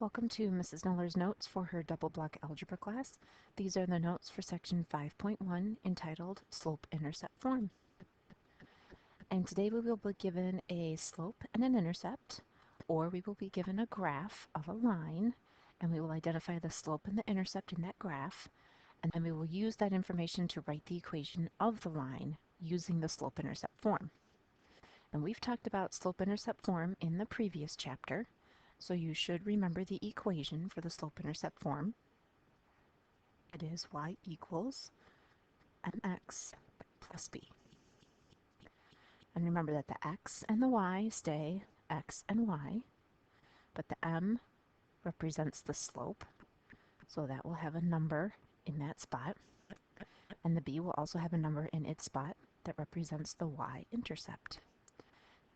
Welcome to Mrs. Miller's notes for her double block algebra class. These are the notes for section 5.1 entitled Slope-Intercept Form. And today we will be given a slope and an intercept, or we will be given a graph of a line, and we will identify the slope and the intercept in that graph, and then we will use that information to write the equation of the line using the slope-intercept form. And we've talked about slope-intercept form in the previous chapter, so you should remember the equation for the slope-intercept form. It is y equals mx plus b. And remember that the x and the y stay x and y, but the m represents the slope, so that will have a number in that spot, and the b will also have a number in its spot that represents the y-intercept.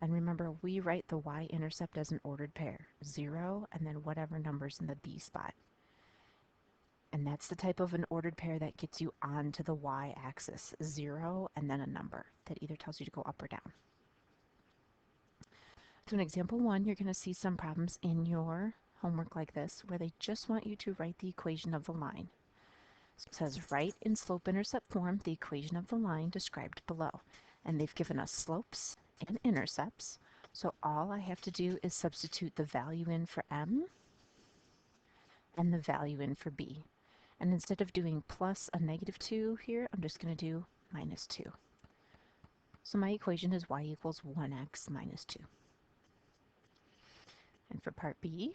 And remember, we write the y-intercept as an ordered pair, 0 and then whatever number's in the b spot. And that's the type of an ordered pair that gets you onto the y-axis, 0 and then a number that either tells you to go up or down. So in example 1, you're going to see some problems in your homework like this where they just want you to write the equation of the line. So it says write in slope-intercept form the equation of the line described below. And they've given us slopes and intercepts. So all I have to do is substitute the value in for m and the value in for b. And instead of doing plus a negative 2 here, I'm just going to do minus 2. So my equation is y equals 1x minus 2. And for part b,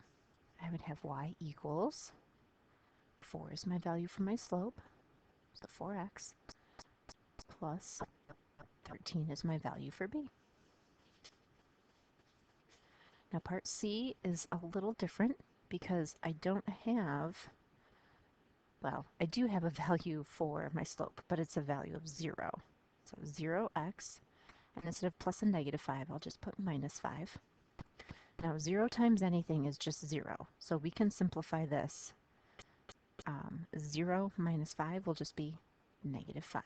I would have y equals 4 is my value for my slope, so 4x, plus 13 is my value for b. Now part C is a little different because I don't have, well, I do have a value for my slope, but it's a value of 0. So 0x, and instead of plus and negative 5, I'll just put minus 5. Now 0 times anything is just 0, so we can simplify this. 0 minus 5 will just be negative 5.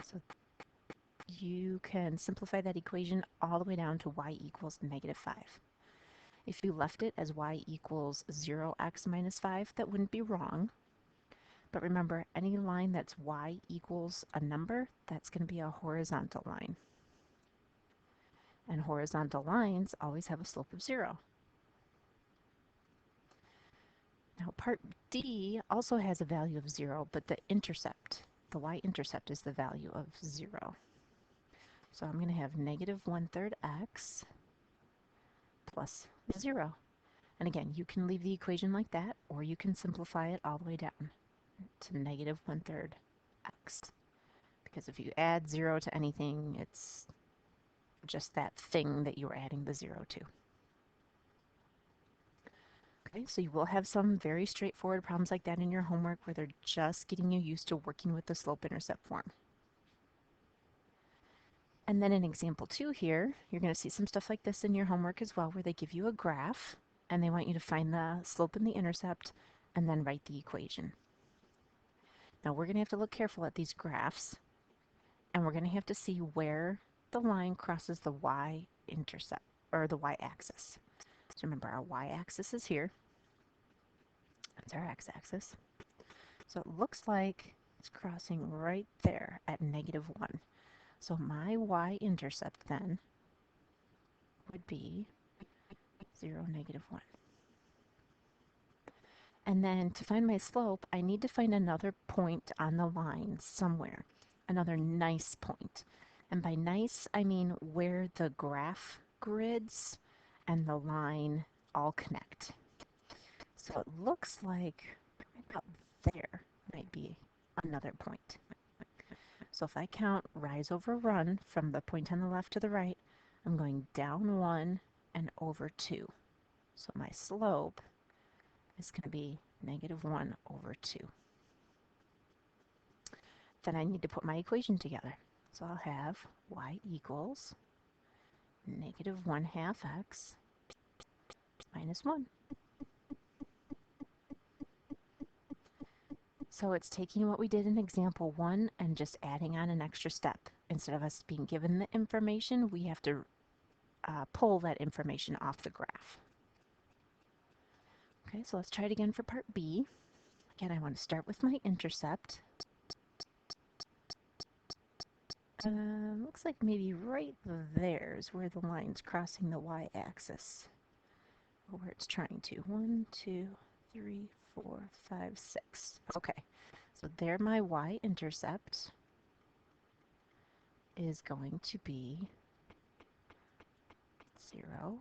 So you can simplify that equation all the way down to y equals negative 5. If you left it as y equals 0x minus 5, that wouldn't be wrong. But remember, any line that's y equals a number, that's going to be a horizontal line. And horizontal lines always have a slope of 0. Now part D also has a value of 0, but the intercept, the y-intercept is the value of 0. So I'm going to have negative 1/3 x plus 0. And again, you can leave the equation like that, or you can simplify it all the way down to negative 1/3 x. Because if you add 0 to anything, it's just that thing that you were adding the 0 to. Okay, so you will have some very straightforward problems like that in your homework where they're just getting you used to working with the slope-intercept form. And then in example 2 here, you're going to see some stuff like this in your homework as well, where they give you a graph and they want you to find the slope and the intercept and then write the equation. Now we're going to have to look careful at these graphs, and we're going to have to see where the line crosses the y-intercept, or the y-axis. So remember, our y-axis is here. That's our x-axis. So it looks like it's crossing right there at negative 1. So my y-intercept then would be 0, negative 1. And then to find my slope, I need to find another point on the line somewhere, another nice point. And by nice, I mean where the graph grids and the line all connect. So it looks like about there might be another point. So if I count rise over run from the point on the left to the right, I'm going down 1 and over 2. So my slope is going to be negative 1 over 2. Then I need to put my equation together. So I'll have y equals negative 1/2 x minus 1. So it's taking what we did in example 1 and just adding on an extra step. Instead of us being given the information, we have to pull that information off the graph. Okay, so let's try it again for part B. Again, I want to start with my intercept. Looks like maybe right there is where the line's crossing the y-axis, or where it's trying to. 1, 2, 3, 4, 5, 6. Okay, so there my y-intercept is going to be 0,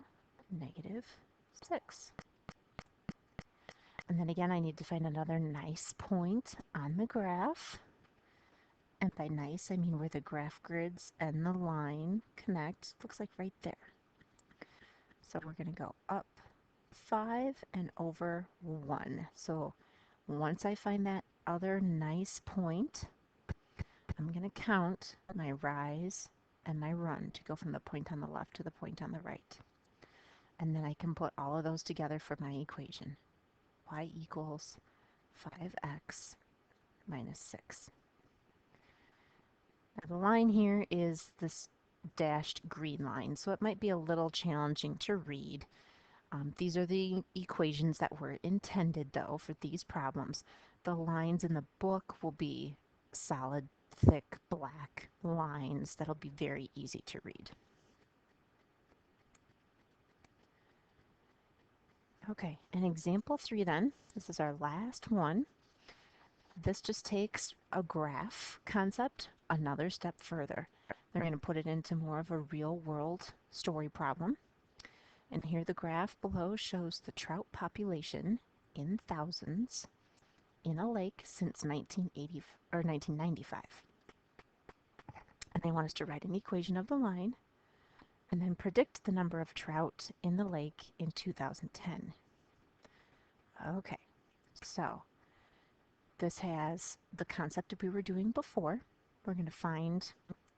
-6. And then again, I need to find another nice point on the graph. And by nice, I mean where the graph grids and the line connect. Looks like right there. So we're going to go up 5 and over 1. So once I find that other nice point, I'm going to count my rise and my run to go from the point on the left to the point on the right. And then I can put all of those together for my equation. Y equals 5x minus 6. Now the line here is this dashed green line, so it might be a little challenging to read. These are the equations that were intended, though, for these problems. The lines in the book will be solid, thick, black lines that'll be very easy to read. Okay, in example 3 then, this is our last one. This just takes a graph concept another step further. They're going to put it into more of a real-world story problem. And here the graph below shows the trout population in thousands in a lake since 1995. And they want us to write an equation of the line and then predict the number of trout in the lake in 2010. Okay, so this has the concept that we were doing before. We're going to find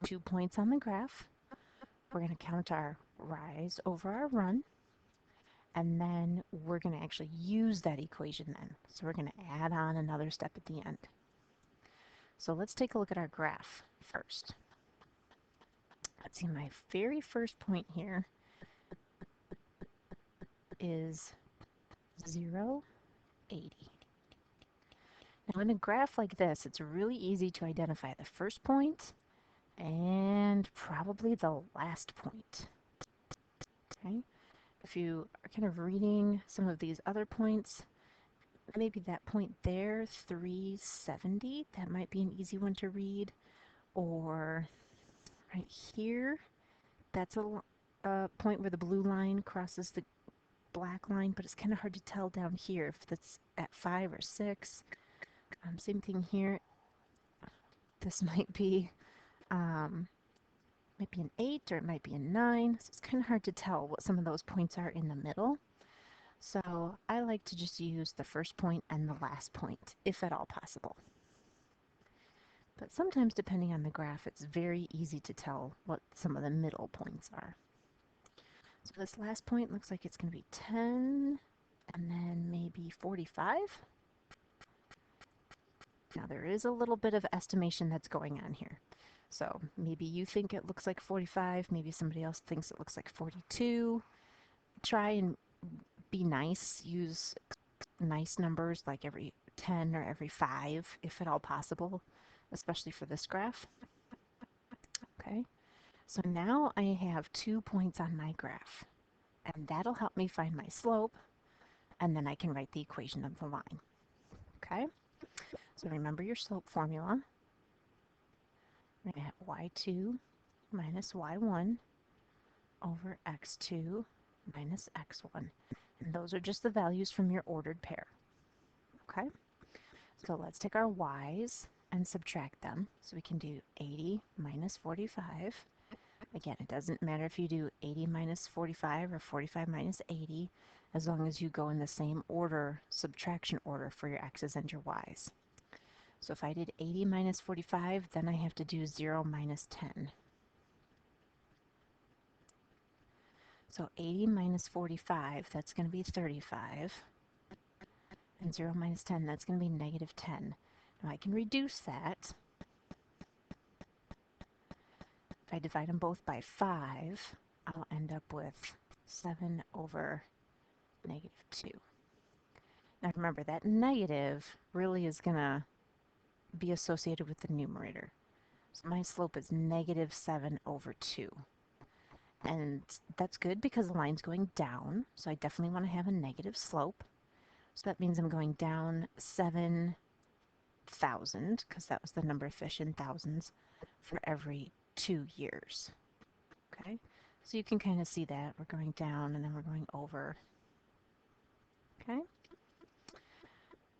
2 points on the graph. We're going to count our rise over our run. And then we're going to actually use that equation then. So we're going to add on another step at the end. So let's take a look at our graph first. Let's see, my very first point here is 0, 80. Now in a graph like this, it's really easy to identify the first point and probably the last point. Okay? If you are kind of reading some of these other points, maybe that point there, 370, that might be an easy one to read. Or right here, that's a point where the blue line crosses the black line, but it's kind of hard to tell down here if that's at 5 or 6. Same thing here. This might be an 8 or it might be a 9. So it's kind of hard to tell what some of those points are in the middle. So I like to just use the first point and the last point, if at all possible. But sometimes, depending on the graph, it's very easy to tell what some of the middle points are. So this last point looks like it's going to be 10, and then maybe 45. Now there is a little bit of estimation that's going on here. So maybe you think it looks like 45, maybe somebody else thinks it looks like 42. Try and be nice, use nice numbers like every 10 or every 5, if at all possible, especially for this graph. Okay, so now I have 2 points on my graph, and that'll help me find my slope, and then I can write the equation of the line. Okay, so remember your slope formula. We're going to have y2 minus y1 over x2 minus x1. And those are just the values from your ordered pair. Okay, so let's take our y's and subtract them. So we can do 80 minus 45. Again, it doesn't matter if you do 80 minus 45 or 45 minus 80, as long as you go in the same order, subtraction order for your x's and your y's. So if I did 80 minus 45, then I have to do 0 minus 10. So 80 minus 45, that's going to be 35. And 0 minus 10, that's going to be negative 10. Now I can reduce that. If I divide them both by 5, I'll end up with 7 over negative 2. Now remember, that negative really is going to be associated with the numerator. So my slope is negative 7 over 2. And that's good because the line's going down, so I definitely want to have a negative slope. So that means I'm going down 7,000, because that was the number of fish in thousands, for every 2 years. Okay, so you can kind of see that. We're going down and then we're going over. Okay,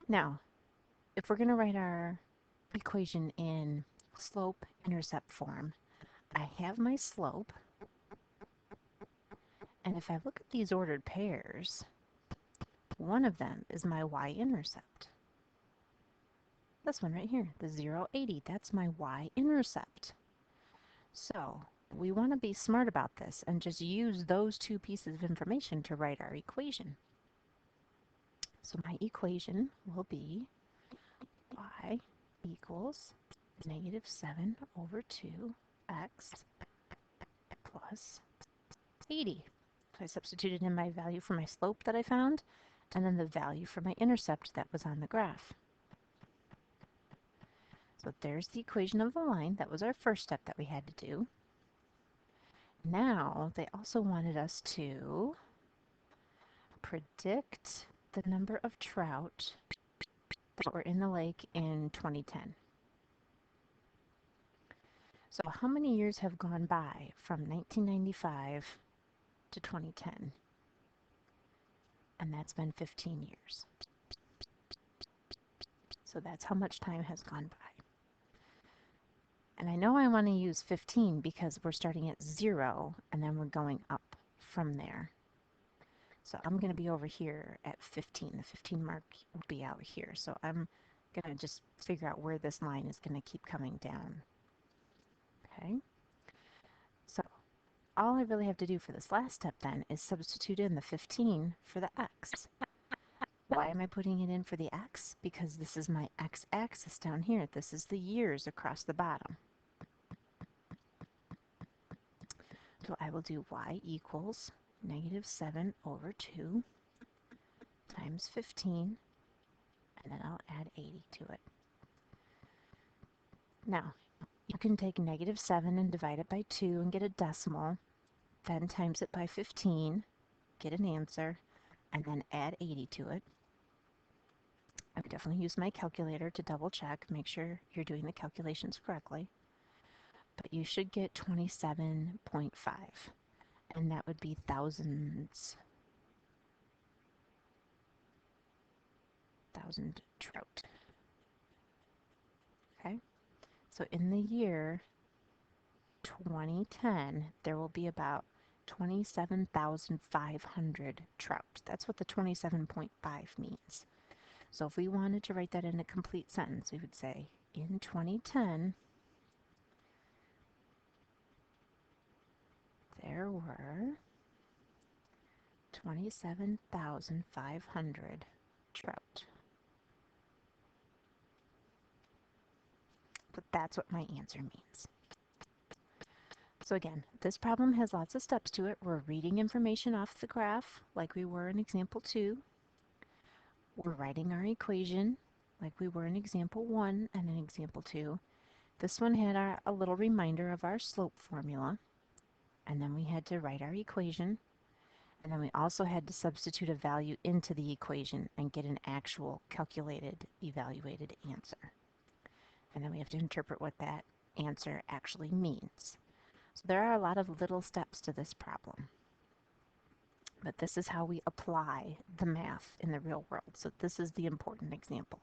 now if we're going to write our equation in slope-intercept form, I have my slope, and if I look at these ordered pairs, one of them is my y-intercept. This one right here, the 0, 80, that's my y-intercept. So we want to be smart about this and just use those two pieces of information to write our equation. So my equation will be y equals negative 7 over 2x plus 80. So I substituted in my value for my slope that I found, and then the value for my intercept that was on the graph. So there's the equation of the line. That was our first step that we had to do. Now they also wanted us to predict the number of trout that were in the lake in 2010. So how many years have gone by from 1995 to 2010? And that's been 15 years. So that's how much time has gone by. And I know I want to use 15 because we're starting at 0 and then we're going up from there. So I'm going to be over here at 15. The 15 mark will be out here. So I'm going to just figure out where this line is going to keep coming down. Okay. So all I really have to do for this last step then is substitute in the 15 for the x. Why am I putting it in for the x? Because this is my x-axis down here. This is the years across the bottom. So I will do y equals negative 7 over 2 times 15, and then I'll add 80 to it. Now, you can take negative 7 and divide it by 2 and get a decimal, then times it by 15, get an answer, and then add 80 to it. I would definitely use my calculator to double check, make sure you're doing the calculations correctly. But you should get 27.5, and that would be thousand trout. Okay, so in the year 2010, there will be about 27,500 trout. That's what the 27.5 means. So if we wanted to write that in a complete sentence, we would say, in 2010, there were 27,500 trout. But that's what my answer means. So again, this problem has lots of steps to it. We're reading information off the graph like we were in example 2. We're writing our equation like we were in example 1 and in example 2. This one had a little reminder of our slope formula, and then we had to write our equation, and then we also had to substitute a value into the equation and get an actual calculated, evaluated answer. And then we have to interpret what that answer actually means. So there are a lot of little steps to this problem. But this is how we apply the math in the real world. So this is the important example.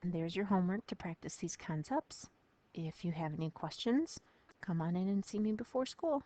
And there's your homework to practice these concepts. If you have any questions, come on in and see me before school.